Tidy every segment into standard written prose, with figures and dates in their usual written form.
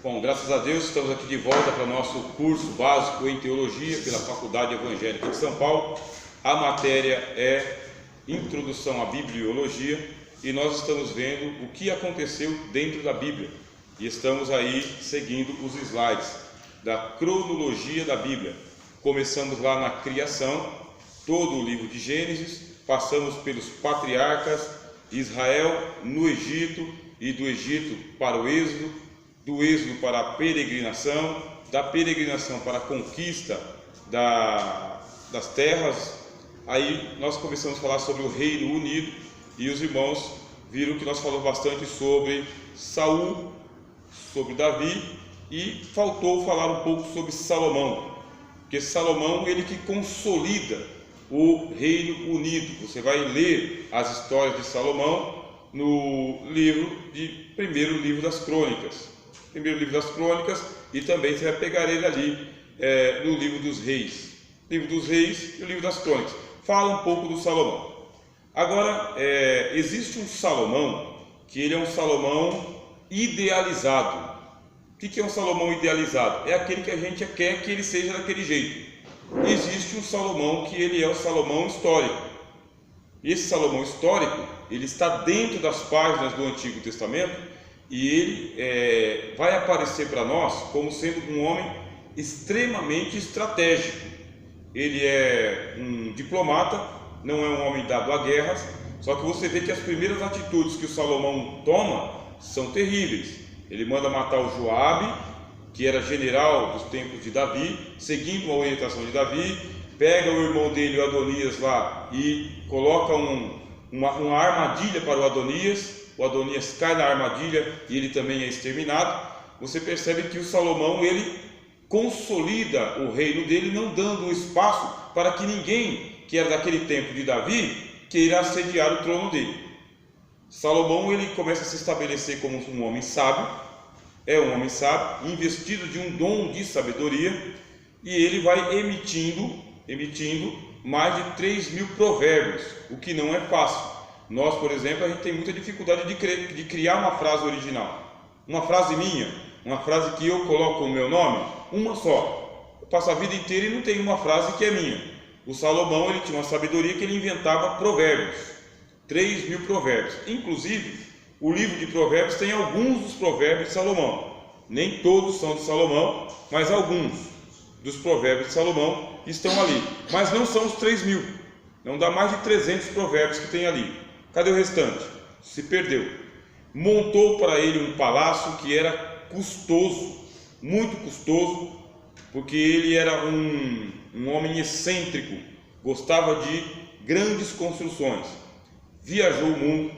Bom, graças a Deus estamos aqui de volta para o nosso curso básico em Teologia pela Faculdade Evangélica de São Paulo. A matéria é Introdução à Bibliologia e nós estamos vendo o que aconteceu dentro da Bíblia. E estamos aí seguindo os slides da cronologia da Bíblia. Começamos lá na criação, todo o livro de Gênesis, passamos pelos patriarcas, Israel no Egito e do Egito para o Êxodo, do Êxodo para a peregrinação, da peregrinação para a conquista das terras. Aí nós começamos a falar sobre o Reino Unido e os irmãos viram que nós falamos bastante sobre Saul, sobre Davi, e faltou falar um pouco sobre Salomão, porque Salomão ele que consolida o Reino Unido. Você vai ler as histórias de Salomão no primeiro livro das Crônicas. Primeiro livro das Crônicas, e também você vai pegar ele ali no livro dos Reis. Livro dos Reis e o livro das Crônicas. Fala um pouco do Salomão. Agora, existe um Salomão, que ele é um Salomão idealizado. O que é um Salomão idealizado? É aquele que a gente quer que ele seja daquele jeito. Existe um Salomão que ele é o Salomão histórico. Esse Salomão histórico, ele está dentro das páginas do Antigo Testamento, e ele vai aparecer para nós como sendo um homem extremamente estratégico. Ele é um diplomata, não é um homem dado a guerras, só que você vê que as primeiras atitudes que o Salomão toma são terríveis. Ele manda matar o Joabe, que era general dos tempos de Davi, seguindo a orientação de Davi, pega o irmão dele, o Adonias, lá e coloca uma armadilha para o Adonias. O Adonias cai na armadilha e ele também é exterminado. Você percebe que o Salomão ele consolida o reino dele, não dando espaço para que ninguém que era daquele tempo de Davi queira assediar o trono dele. Salomão ele começa a se estabelecer como um homem sábio, é um homem sábio, investido de um dom de sabedoria, e ele vai emitindo mais de 3.000 provérbios, o que não é fácil. Nós, por exemplo, a gente tem muita dificuldade de criar uma frase original. Uma frase minha, uma frase que eu coloco o meu nome, uma só. Eu passo a vida inteira e não tenho uma frase que é minha. O Salomão ele tinha uma sabedoria que ele inventava provérbios. 3.000 provérbios. Inclusive, o livro de provérbios tem alguns dos provérbios de Salomão. Nem todos são de Salomão, mas alguns dos provérbios de Salomão estão ali. Mas não são os 3.000. Não dá mais de 300 provérbios que tem ali. Cadê o restante? Se perdeu. Montou para ele um palácio que era custoso, muito custoso, porque ele era um homem excêntrico, gostava de grandes construções. Viajou o mundo,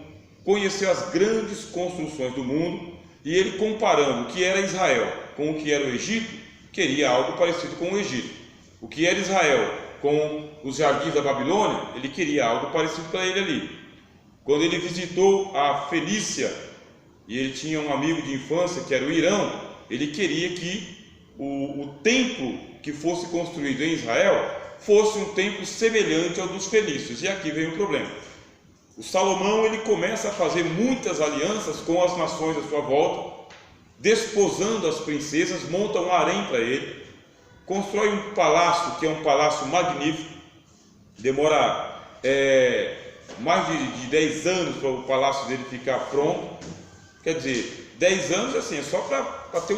conheceu as grandes construções do mundo, e ele, comparando o que era Israel com o que era o Egito, queria algo parecido com o Egito. O que era Israel com os jardins da Babilônia, ele queria algo parecido para ele ali. Quando ele visitou a Fenícia, e ele tinha um amigo de infância que era o Irão, ele queria que o templo que fosse construído em Israel fosse um templo semelhante ao dos fenícios. E aqui vem o problema. O Salomão ele começa a fazer muitas alianças com as nações à sua volta, desposando as princesas, monta um harém para ele, constrói um palácio que é um palácio magnífico, demora mais de 10 anos para o palácio dele ficar pronto. Quer dizer, 10 anos assim, é só para ter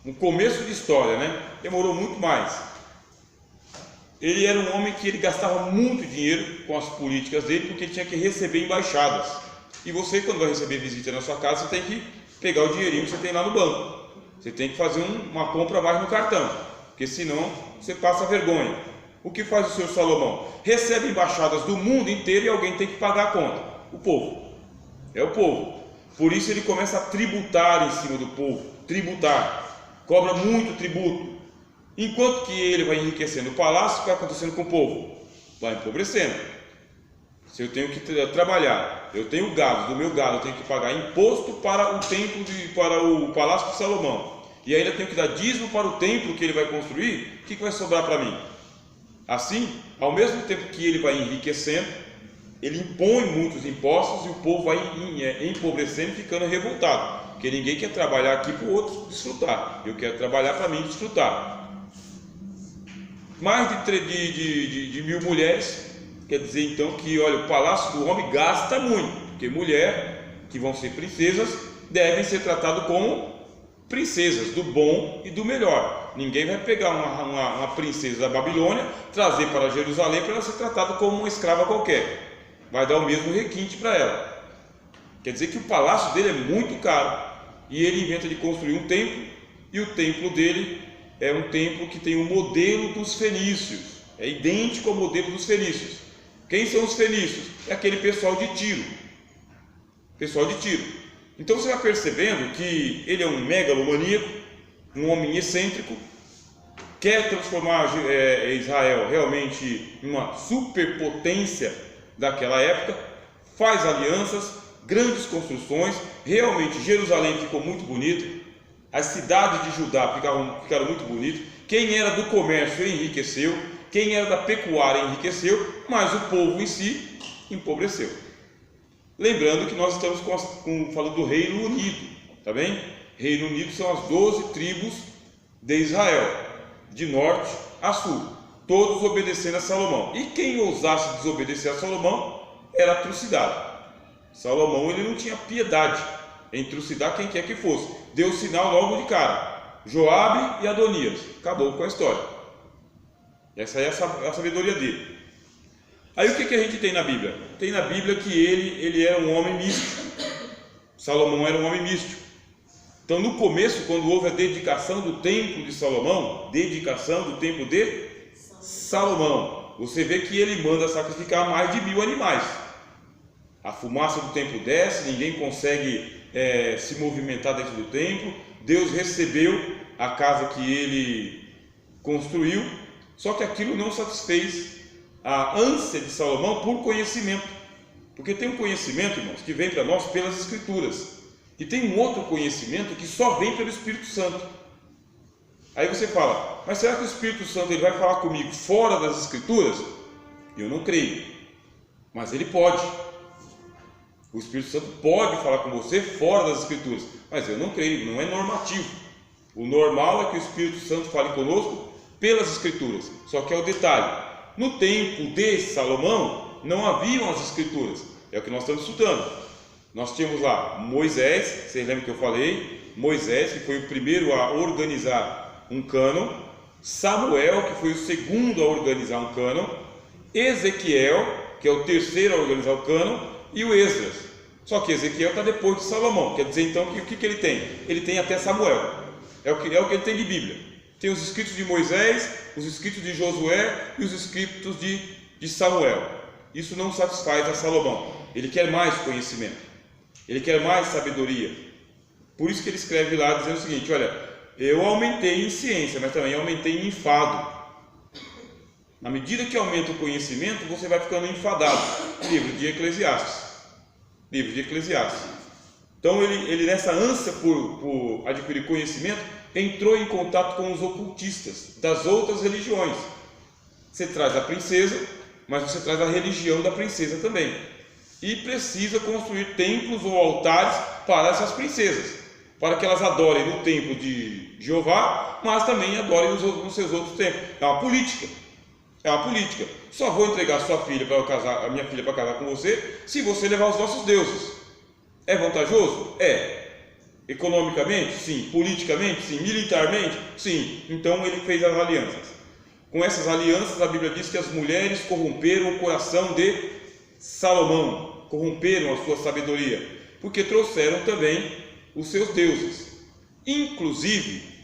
um começo de história, né? Demorou muito mais. Ele era um homem que ele gastava muito dinheiro com as políticas dele, porque tinha que receber embaixadas. E você, quando vai receber visita na sua casa, você tem que pegar o dinheirinho que você tem lá no banco. Você tem que fazer uma compra mais no cartão, porque senão você passa vergonha. O que faz o senhor Salomão? Recebe embaixadas do mundo inteiro e alguém tem que pagar a conta. O povo. É o povo. Por isso ele começa a tributar em cima do povo. Tributar. Cobra muito tributo. Enquanto que ele vai enriquecendo o palácio, o que vai acontecendo com o povo? Vai empobrecendo. Se eu tenho que trabalhar, eu tenho gado, do meu gado eu tenho que pagar imposto para o templo, para o palácio de Salomão. E ainda tenho que dar dízimo para o templo que ele vai construir. O que vai sobrar para mim? Assim, ao mesmo tempo que ele vai enriquecendo, ele impõe muitos impostos e o povo vai empobrecendo e ficando revoltado. porque ninguém quer trabalhar aqui para o outro desfrutar, eu quero trabalhar para mim desfrutar. Mais de 1000 mulheres, quer dizer então que, olha, o palácio do homem gasta muito, porque mulher, que vão ser princesas, devem ser tratadas como princesas, do bom e do melhor. Ninguém vai pegar uma princesa da Babilônia, trazer para Jerusalém para ela ser tratada como uma escrava qualquer. Vai dar o mesmo requinte para ela. Quer dizer que o palácio dele é muito caro, e ele inventa de construir um templo, e o templo dele é um templo que tem o modelo dos fenícios, é idêntico ao modelo dos fenícios. Quem são os fenícios? É aquele pessoal de Tiro. Pessoal de Tiro. Então você vai percebendo que ele é um megalomaníaco, um homem excêntrico, quer transformar Israel realmente em uma superpotência daquela época, faz alianças, grandes construções. Realmente Jerusalém ficou muito bonito, as cidades de Judá ficaram muito bonitas. Quem era do comércio enriqueceu, quem era da pecuária enriqueceu, mas o povo em si empobreceu. Lembrando que nós estamos falando do Reino Unido, tá bem? Reino Unido são as 12 tribos de Israel, de norte a sul, todos obedecendo a Salomão. E quem ousasse desobedecer a Salomão era trucidado. Salomão, ele não tinha piedade em trucidar quem quer que fosse. Deu sinal logo de cara: Joabe e Adonias. Acabou com a história. Essa é a sabedoria dele. Aí o que a gente tem na Bíblia? Tem na Bíblia que ele era um homem místico. Salomão era um homem místico. Então no começo, quando houve a dedicação do templo de Salomão, você vê que ele manda sacrificar mais de 1000 animais. A fumaça do templo desce, ninguém consegue se movimentar dentro do templo. Deus recebeu a casa que ele construiu, só que aquilo não satisfez a ânsia de Salomão por conhecimento, porque tem um conhecimento, irmãos, que vem para nós pelas Escrituras, e tem um outro conhecimento que só vem pelo Espírito Santo. Aí você fala: mas será que o Espírito Santo ele vai falar comigo fora das Escrituras? Eu não creio, mas ele pode. O Espírito Santo pode falar com você fora das Escrituras, mas eu não creio, não é normativo. O normal é que o Espírito Santo fale conosco pelas Escrituras. Só que é o detalhe: no tempo de Salomão não haviam as Escrituras. É o que nós estamos estudando. Nós tínhamos lá Moisés, vocês lembram que eu falei? Moisés, que foi o primeiro a organizar um cânon. Samuel, que foi o segundo a organizar um cânon. Ezequiel, que é o terceiro a organizar o cânon. E o Esdras. Só que Ezequiel está depois de Salomão. Quer dizer então que o que ele tem? Ele tem até Samuel. É o que ele tem de Bíblia. Tem os escritos de Moisés, os escritos de Josué e os escritos de Samuel. Isso não satisfaz a Salomão. Ele quer mais conhecimento, ele quer mais sabedoria. Por isso que ele escreve lá dizendo o seguinte: olha, eu aumentei em ciência, mas também aumentei em enfado. Na medida que aumenta o conhecimento, você vai ficando enfadado. Livro de Eclesiastes. Então ele nessa ânsia por adquirir conhecimento, entrou em contato com os ocultistas das outras religiões. Você traz a princesa, mas você traz a religião da princesa também. E precisa construir templos ou altares para essas princesas, para que elas adorem no templo de Jeová, mas também adorem nos seus outros templos. É uma política. Só vou entregar a minha filha para casar com você se você levar os nossos deuses. É vantajoso? É. Economicamente? Sim. Politicamente? Sim. Militarmente? Sim. Então ele fez as alianças. Com essas alianças, a Bíblia diz que as mulheres corromperam o coração de Salomão, corromperam a sua sabedoria, porque trouxeram também os seus deuses. Inclusive,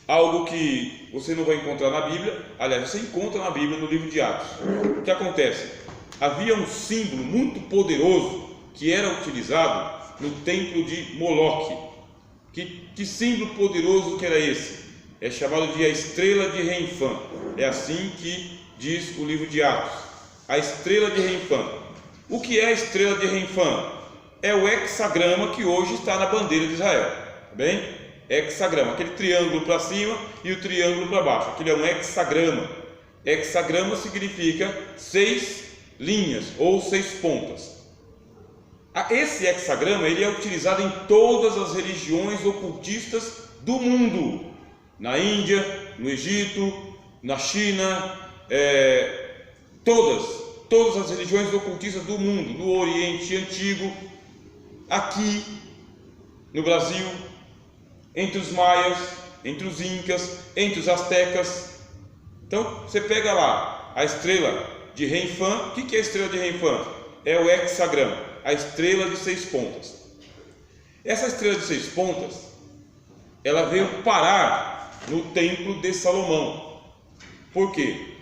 algo que você não vai encontrar na Bíblia, aliás, você encontra na Bíblia no livro de Atos. O que acontece? Havia um símbolo muito poderoso que era utilizado no templo de Moloque. Que símbolo poderoso que era esse? É chamado de a estrela de Renfã. É assim que diz o livro de Atos. A estrela de Renfã. O que é a estrela de Renfã? É o hexagrama que hoje está na bandeira de Israel. Tá bem? Hexagrama, aquele triângulo para cima e o triângulo para baixo. Aquele é um hexagrama. Hexagrama significa 6 linhas ou 6 pontas. Esse hexagrama ele é utilizado em todas as religiões ocultistas do mundo, na Índia, no Egito, na China, todas as religiões ocultistas do mundo, do Oriente Antigo, aqui no Brasil, entre os maias, entre os incas, entre os astecas. Então você pega lá a estrela de Renfã. O que é a estrela de Renfã? É o hexagrama, a estrela de 6 pontas. Essa estrela de 6 pontas, ela veio parar no templo de Salomão. Por quê?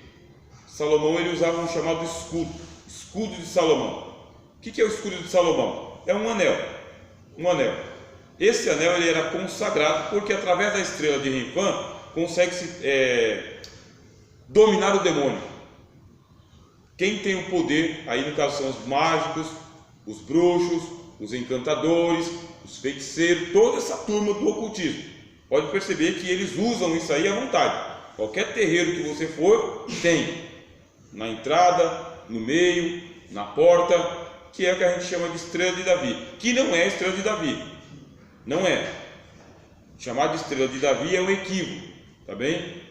Salomão ele usava um chamado escudo de Salomão. O que é o escudo de Salomão? É um anel. Esse anel ele era consagrado porque através da estrela de Renfã consegue-se dominar o demônio. Quem tem o poder, aí no caso são os mágicos, os bruxos, os encantadores, os feiticeiros, toda essa turma do ocultismo. Pode perceber que eles usam isso aí à vontade. Qualquer terreiro que você for, tem. Na entrada, no meio, na porta, que é o que a gente chama de estrela de Davi. Que não é a estrela de Davi. Não é. Chamar de estrela de Davi é um equívoco. Tá bem?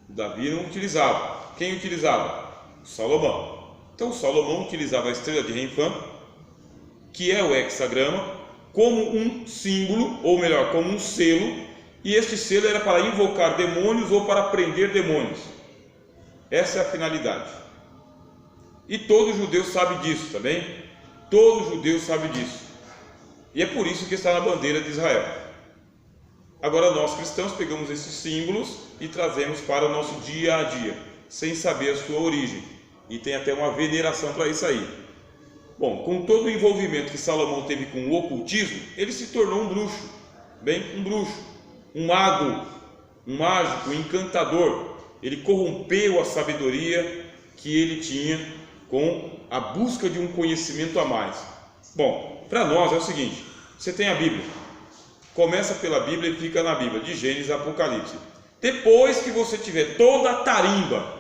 Davi não utilizava. Quem utilizava? Salomão. Então Salomão utilizava a estrela de Renfã, que é o hexagrama, como um símbolo, ou melhor, como um selo, e este selo era para invocar demônios ou para prender demônios. Essa é a finalidade. E todo judeu sabe disso, tá bem? Todo judeu sabe disso. E é por isso que está na bandeira de Israel. Agora nós cristãos pegamos esses símbolos e trazemos para o nosso dia a dia, sem saber a sua origem. E tem até uma veneração para isso aí. Bom, com todo o envolvimento que Salomão teve com o ocultismo, ele se tornou um bruxo. Um bruxo, um mago, um mágico, um encantador. Ele corrompeu a sabedoria que ele tinha com a busca de um conhecimento a mais. Bom, para nós é o seguinte: você tem a Bíblia, começa pela Bíblia e fica na Bíblia, de Gênesis a Apocalipse. Depois que você tiver toda a tarimba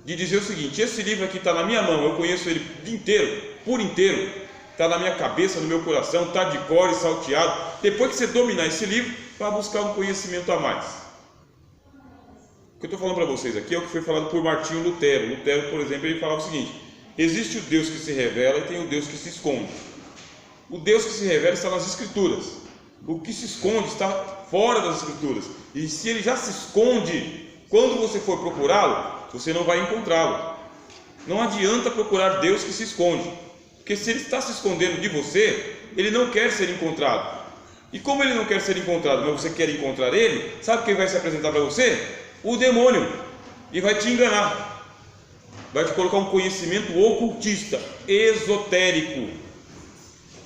de dizer o seguinte: esse livro aqui está na minha mão, eu conheço ele inteiro, por inteiro, está na minha cabeça, no meu coração, está de cor e salteado. Depois que você dominar esse livro, vai buscar um conhecimento a mais. O que eu estou falando para vocês aqui é o que foi falado por Martinho Lutero. Lutero, por exemplo, ele falava o seguinte: existe o Deus que se revela e tem o Deus que se esconde. O Deus que se revela está nas Escrituras. O que se esconde está fora das Escrituras. E se ele já se esconde, quando você for procurá-lo, você não vai encontrá-lo. Não adianta procurar Deus que se esconde, porque se ele está se escondendo de você, ele não quer ser encontrado. E como ele não quer ser encontrado, mas você quer encontrar ele, sabe quem vai se apresentar para você? O demônio. E vai te enganar. Vai te colocar um conhecimento ocultista, esotérico.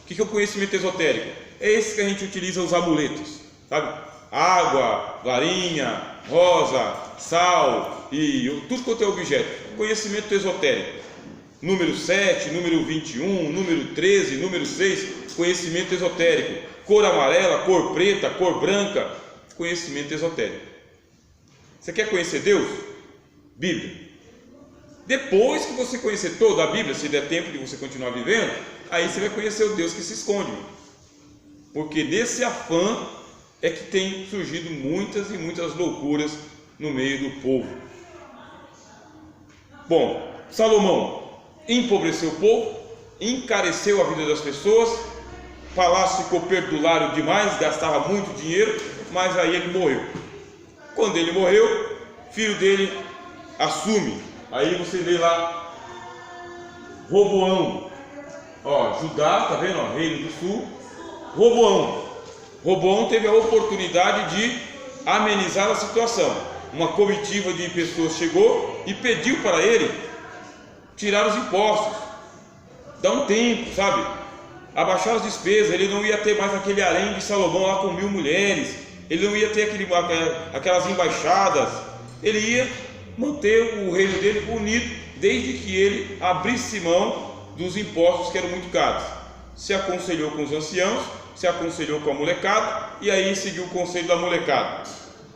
O que é o conhecimento esotérico? É esse que a gente utiliza os amuletos, sabe? Água, varinha, rosa, sal e tudo quanto é objeto. Conhecimento esotérico. Número 7, número 21, número 13, número 6, conhecimento esotérico. Cor amarela, cor preta, cor branca, conhecimento esotérico. Você quer conhecer Deus? Bíblia. Depois que você conhecer toda a Bíblia, se der tempo de você continuar vivendo, aí você vai conhecer o Deus que se esconde. Porque nesse afã é que tem surgido muitas e muitas loucuras no meio do povo. Bom, Salomão empobreceu o povo, encareceu a vida das pessoas, o palácio ficou perdulário demais, gastava muito dinheiro, mas aí ele morreu. Quando ele morreu, filho dele assume. Aí você vê lá Roboão, Judá, tá vendo? Reino do Sul. Roboão teve a oportunidade de amenizar a situação. Uma comitiva de pessoas chegou e pediu para ele tirar os impostos, dar um tempo, sabe? Abaixar as despesas. Ele não ia ter mais aquele harém de Salomão lá com 1000 mulheres, ele não ia ter aquelas embaixadas, ele ia manter o reino dele bonito, desde que ele abrisse mão dos impostos que eram muito caros. Se aconselhou com os anciãos, se aconselhou com a molecada, e aí seguiu o conselho da molecada,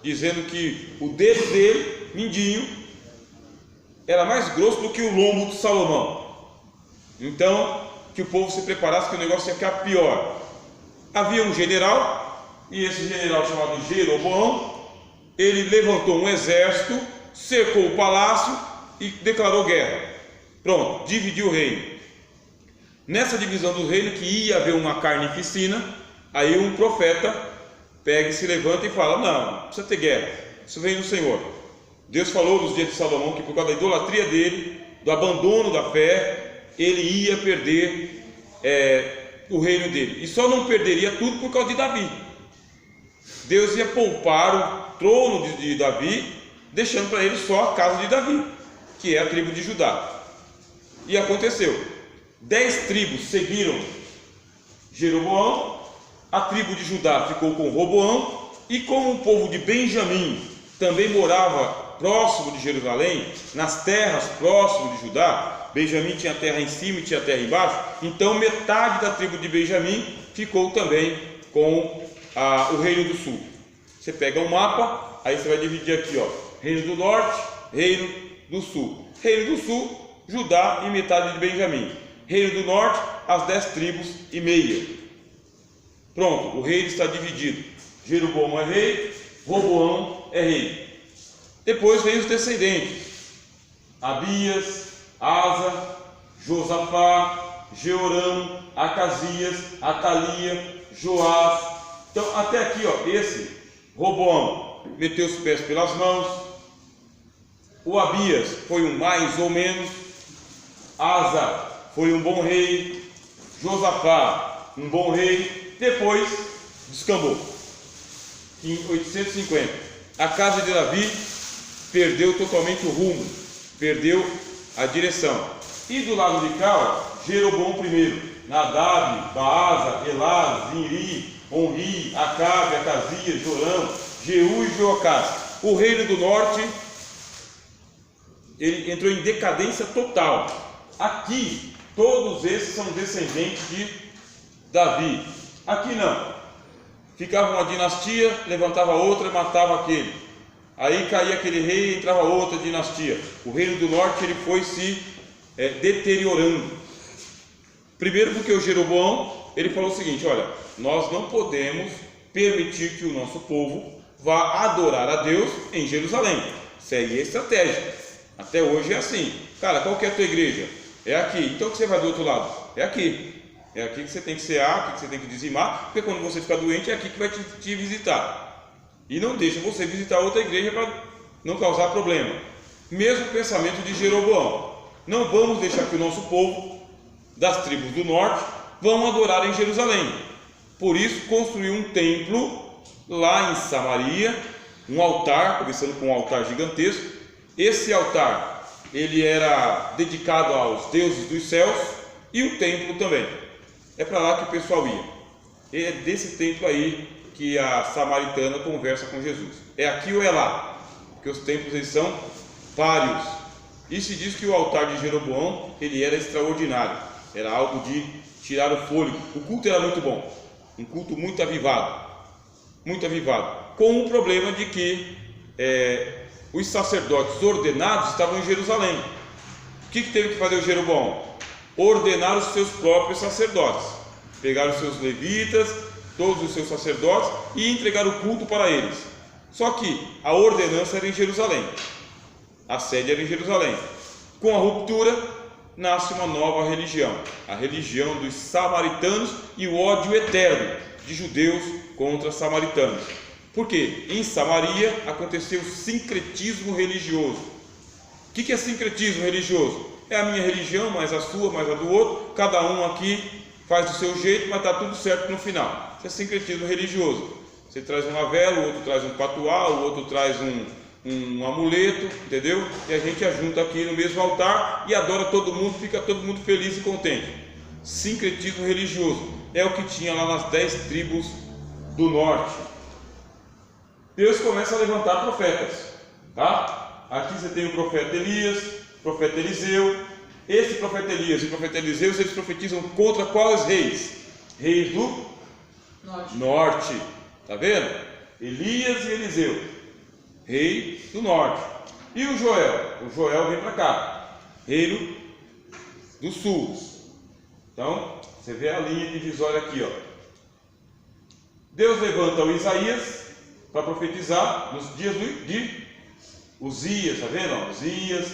dizendo que o dedo dele, mindinho, era mais grosso do que o lombo de Salomão. Então que o povo se preparasse, que o negócio ia ficar pior. Havia um general, e esse general chamado Jeroboão, ele levantou um exército, cercou o palácio e declarou guerra. Pronto, dividiu o reino. Nessa divisão do reino, que ia haver uma carnificina, aí um profeta pega e se levanta e fala: não, não precisa ter guerra, isso vem do Senhor. Deus falou nos dias de Salomão que por causa da idolatria dele, do abandono da fé, ele ia perder o reino dele, e só não perderia tudo por causa de Davi. Deus ia poupar o trono de Davi, deixando para ele só a casa de Davi, que é a tribo de Judá. E aconteceu, 10 tribos seguiram Jeroboão, a tribo de Judá ficou com Roboão, e como o povo de Benjamim também morava próximo de Jerusalém, nas terras próximas de Judá, Benjamim tinha terra em cima e tinha terra embaixo, então metade da tribo de Benjamim ficou também com o reino do sul. Você pega um mapa, aí você vai dividir aqui, ó, reino do norte, reino do sul. Reino do sul, Judá e metade de Benjamim. Reino do norte, as 10 tribos e meia. Pronto, o reino está dividido. Jeroboão é rei, Roboão é rei. Depois vem os descendentes: Abias, Asa, Josafá, Jeorão, Acasias, Atalia, Joás. Então até aqui, ó, esse Roboão meteu os pés pelas mãos. O Abias foi um mais ou menos. Asa foi um bom rei. Josafá, um bom rei. Depois descambou. Em 850, a casa de Davi perdeu totalmente o rumo, perdeu a direção. E do lado de cá, ó, Jeroboão I, Nadab, Baasa, Elá, Zinri, Onri, Acabe, Acasias, Jorão, Jeú e Jeocás. O reino do norte, ele entrou em decadência total. Aqui, todos esses são descendentes de Davi. Aqui não. Ficava uma dinastia, levantava outra, matava aquele. Aí caía aquele rei e entrava outra dinastia. O reino do norte ele foi se deteriorando. Primeiro porque o Jeroboão ele falou o seguinte: olha, nós não podemos permitir que o nosso povo vá adorar a Deus em Jerusalém. Segue a estratégia. Até hoje é assim. Cara, qual que é a tua igreja? É aqui. Então que você vai do outro lado? É aqui. É aqui que você tem que cear, aqui que você tem que dizimar, porque quando você ficar doente é aqui que vai te visitar. E não deixa você visitar outra igreja para não causar problema. Mesmo pensamento de Jeroboão: não vamos deixar que o nosso povo das tribos do norte vão adorar em Jerusalém. Por isso construiu um templo lá em Samaria, um altar, começando com um altar gigantesco. Esse altar ele era dedicado aos deuses dos céus, e o templo também. É para lá que o pessoal ia. É desse templo aí que a samaritana conversa com Jesus. É aqui ou é lá? Porque os templos eles são vários. E se diz que o altar de Jeroboão ele era extraordinário. Era algo de tirar o fôlego. O culto era muito bom. Um culto muito avivado. Muito avivado. Com o problema de que os sacerdotes ordenados estavam em Jerusalém. O que teve que fazer o Jeroboão? Ordenar os seus próprios sacerdotes, pegar os seus levitas, todos os seus sacerdotes e entregar o culto para eles. Só que a ordenança era em Jerusalém, a sede era em Jerusalém. Com a ruptura nasce uma nova religião, a religião dos samaritanos, e o ódio eterno de judeus contra samaritanos. Porque em Samaria aconteceu sincretismo religioso. O que é sincretismo religioso? É a minha religião, mais a sua, mais a do outro. Cada um aqui faz do seu jeito, mas está tudo certo no final. Isso é sincretismo religioso. Você traz uma vela, o outro traz um patuá, o outro traz um amuleto, entendeu? E a gente ajunta aqui no mesmo altar e adora todo mundo, fica todo mundo feliz e contente. Sincretismo religioso é o que tinha lá nas 10 tribos do norte. Deus começa a levantar profetas, tá? Aqui você tem o profeta Elias, profeta Eliseu. Esse profeta Elias e o profeta Eliseu, eles profetizam contra quais reis? Reis do norte. Tá vendo? Elias e Eliseu, rei do norte. E o Joel? O Joel vem para cá, reino do sul. Então, você vê a linha divisória aqui, ó. Deus levanta o Isaías para profetizar nos dias de Uzias, tá vendo? Uzias,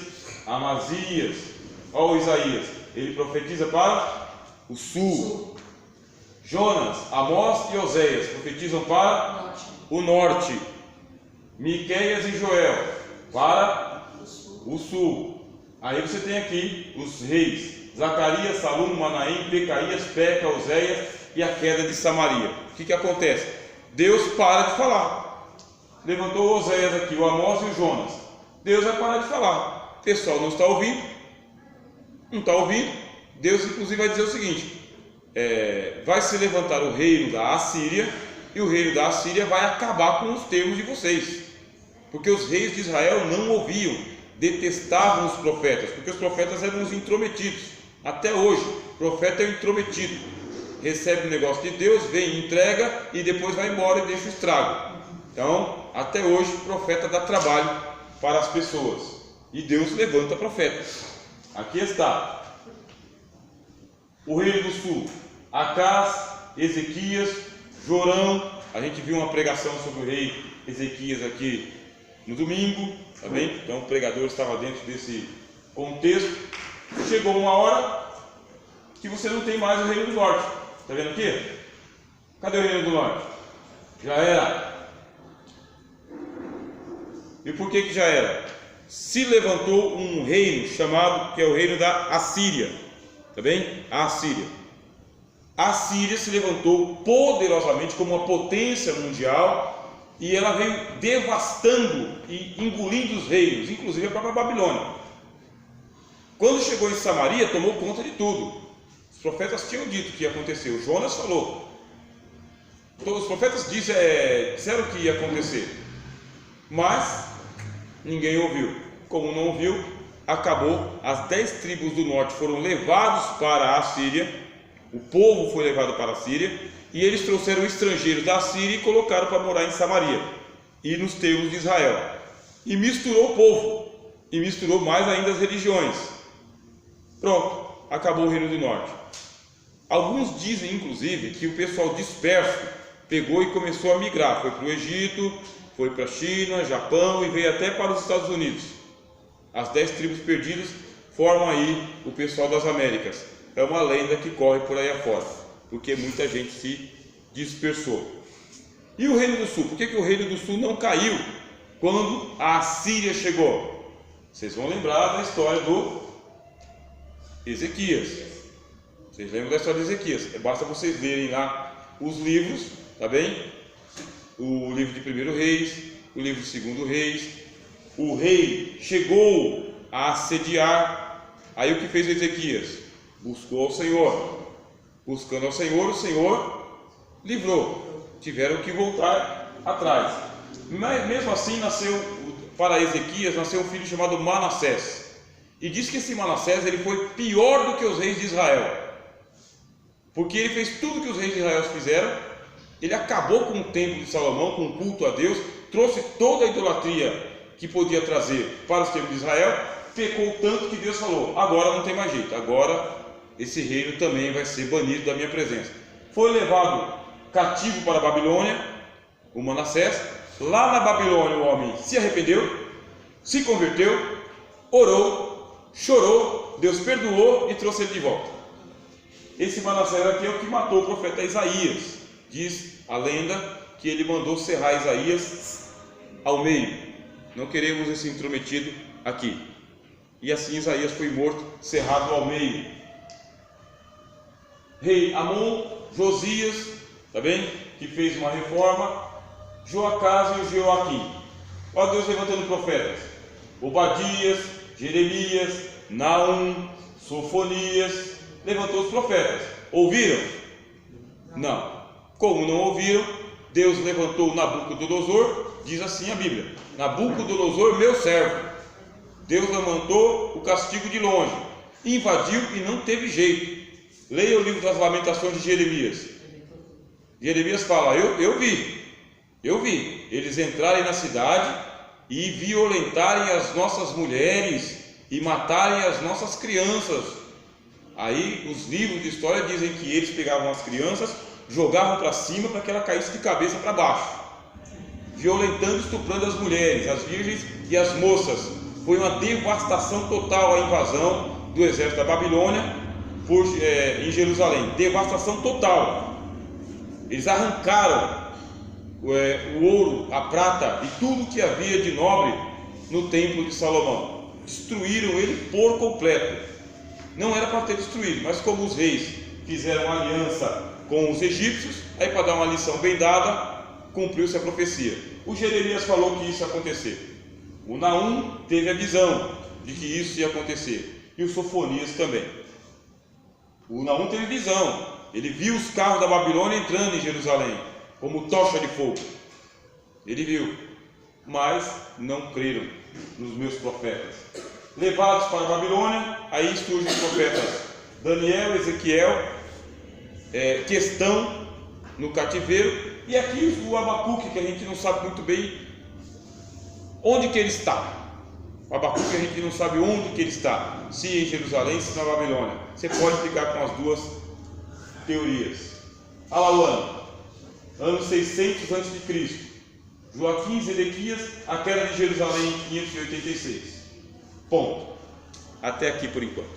Amazias. Olha o Isaías, ele profetiza para o sul. Jonas, Amós e Oséias profetizam para o norte. Miqueias e Joel para o sul. Aí você tem aqui os reis: Zacarias, Salum, Manaém, Pecaías, Peca, Oséias e a queda de Samaria. O que acontece? Deus para de falar. Levantou o Oséias aqui, o Amós e o Jonas. Deus vai parar de falar. O pessoal não está ouvindo. Não está ouvindo. Deus inclusive vai dizer o seguinte: vai se levantar o reino da Assíria, e o reino da Assíria vai acabar com os termos de vocês, porque os reis de Israel não ouviam, detestavam os profetas, porque os profetas eram os intrometidos. Até hoje, o profeta é o intrometido, recebe o negócio de Deus, vem, entrega e depois vai embora e deixa o estrago. Então, até hoje, o profeta dá trabalho para as pessoas, e Deus levanta profetas. Aqui está o reino do sul: Acás, Ezequias, Jorão. A gente viu uma pregação sobre o rei Ezequias aqui no domingo, tá bem? Então o pregador estava dentro desse contexto. Chegou uma hora que você não tem mais o reino do norte. Está vendo aqui? Cadê o reino do norte? Já era. E por que já era? Se levantou um reino chamado, que é o reino da Assíria. Tá bem? A Assíria. A Síria se levantou poderosamente como uma potência mundial, e ela veio devastando e engolindo os reinos, inclusive a própria Babilônia. Quando chegou em Samaria, tomou conta de tudo. Os profetas tinham dito que ia acontecer. O Jonas falou. Todos os profetas disseram que ia acontecer, mas ninguém ouviu. Como não ouviu, acabou. As 10 tribos do norte foram levados para a Síria. O povo foi levado para a Síria, e eles trouxeram estrangeiros da Síria e colocaram para morar em Samaria e nos termos de Israel, e misturou o povo, e misturou mais ainda as religiões. Pronto, acabou o reino do norte. Alguns dizem inclusive que o pessoal disperso pegou e começou a migrar, foi para o Egito, foi para a China, Japão e veio até para os Estados Unidos. As 10 tribos perdidas formam aí o pessoal das Américas. É uma lenda que corre por aí afora, porque muita gente se dispersou. E o reino do sul? Por que o reino do sul não caiu quando a Assíria chegou? Vocês vão lembrar da história do Ezequias. Vocês lembram da história de Ezequias? Basta vocês lerem lá os livros, tá bem? O livro de 1º Reis, o livro de 2º Reis. O rei chegou a assediar. Aí o que fez Ezequias? Buscou ao Senhor. Buscando ao Senhor, o Senhor livrou. Tiveram que voltar atrás. Mas mesmo assim para Ezequias nasceu um filho chamado Manassés. E diz que esse Manassés ele foi pior do que os reis de Israel, porque ele fez tudo que os reis de Israel fizeram. Ele acabou com o templo de Salomão, com o culto a Deus, trouxe toda a idolatria que podia trazer para os templos de Israel, pecou tanto que Deus falou: agora não tem mais jeito, agora esse reino também vai ser banido da minha presença. Foi levado cativo para a Babilônia, o Manassés. Lá na Babilônia o homem se arrependeu, se converteu, orou, chorou, Deus perdoou e trouxe ele de volta. Esse Manassés aqui é o que matou o profeta Isaías. Diz a lenda que ele mandou serrar Isaías ao meio. Não queremos esse intrometido aqui. E assim Isaías foi morto, serrado ao meio. Rei Amon, Josias, tá bem? Que fez uma reforma. Joacás e o Joaquim. Olha Deus levantando profetas: Obadias, Jeremias, Naum, Sofonias. Levantou os profetas. Ouviram? Não. Como não ouviram, Deus levantou Nabucodonosor. Diz assim a Bíblia: Nabucodonosor, meu servo. Deus levantou o castigo de longe, invadiu e não teve jeito. Leia o livro das Lamentações de Jeremias. Jeremias fala: eu vi eles entrarem na cidade e violentarem as nossas mulheres e matarem as nossas crianças. Aí os livros de história dizem que eles pegavam as crianças, jogavam para cima para que ela caísse de cabeça para baixo, violentando e estuprando as mulheres, as virgens e as moças. Foi uma devastação total a invasão do exército da Babilônia em Jerusalém. Devastação total. Eles arrancaram o ouro, a prata e tudo que havia de nobre no templo de Salomão. Destruíram ele por completo. Não era para ter destruído, mas como os reis fizeram aliança com os egípcios, aí para dar uma lição bem dada, cumpriu-se a profecia. O Jeremias falou que isso ia acontecer. O Naum teve a visão de que isso ia acontecer. E o Sofonias também. O Naum teve visão. Ele viu os carros da Babilônia entrando em Jerusalém, como tocha de fogo. Ele viu. Mas não creram nos meus profetas. Levados para a Babilônia, aí surgem os profetas Daniel, Ezequiel, que estão no cativeiro. E aqui o Abacuque, que a gente não sabe muito bem onde que ele está. O Abacuque a gente não sabe onde que ele está, se em Jerusalém, se na Babilônia. Você pode ficar com as duas teorias. Olha lá o ano 600 a.C. Joaquim, Zedequias, a queda de Jerusalém em 586. Ponto. Até aqui por enquanto.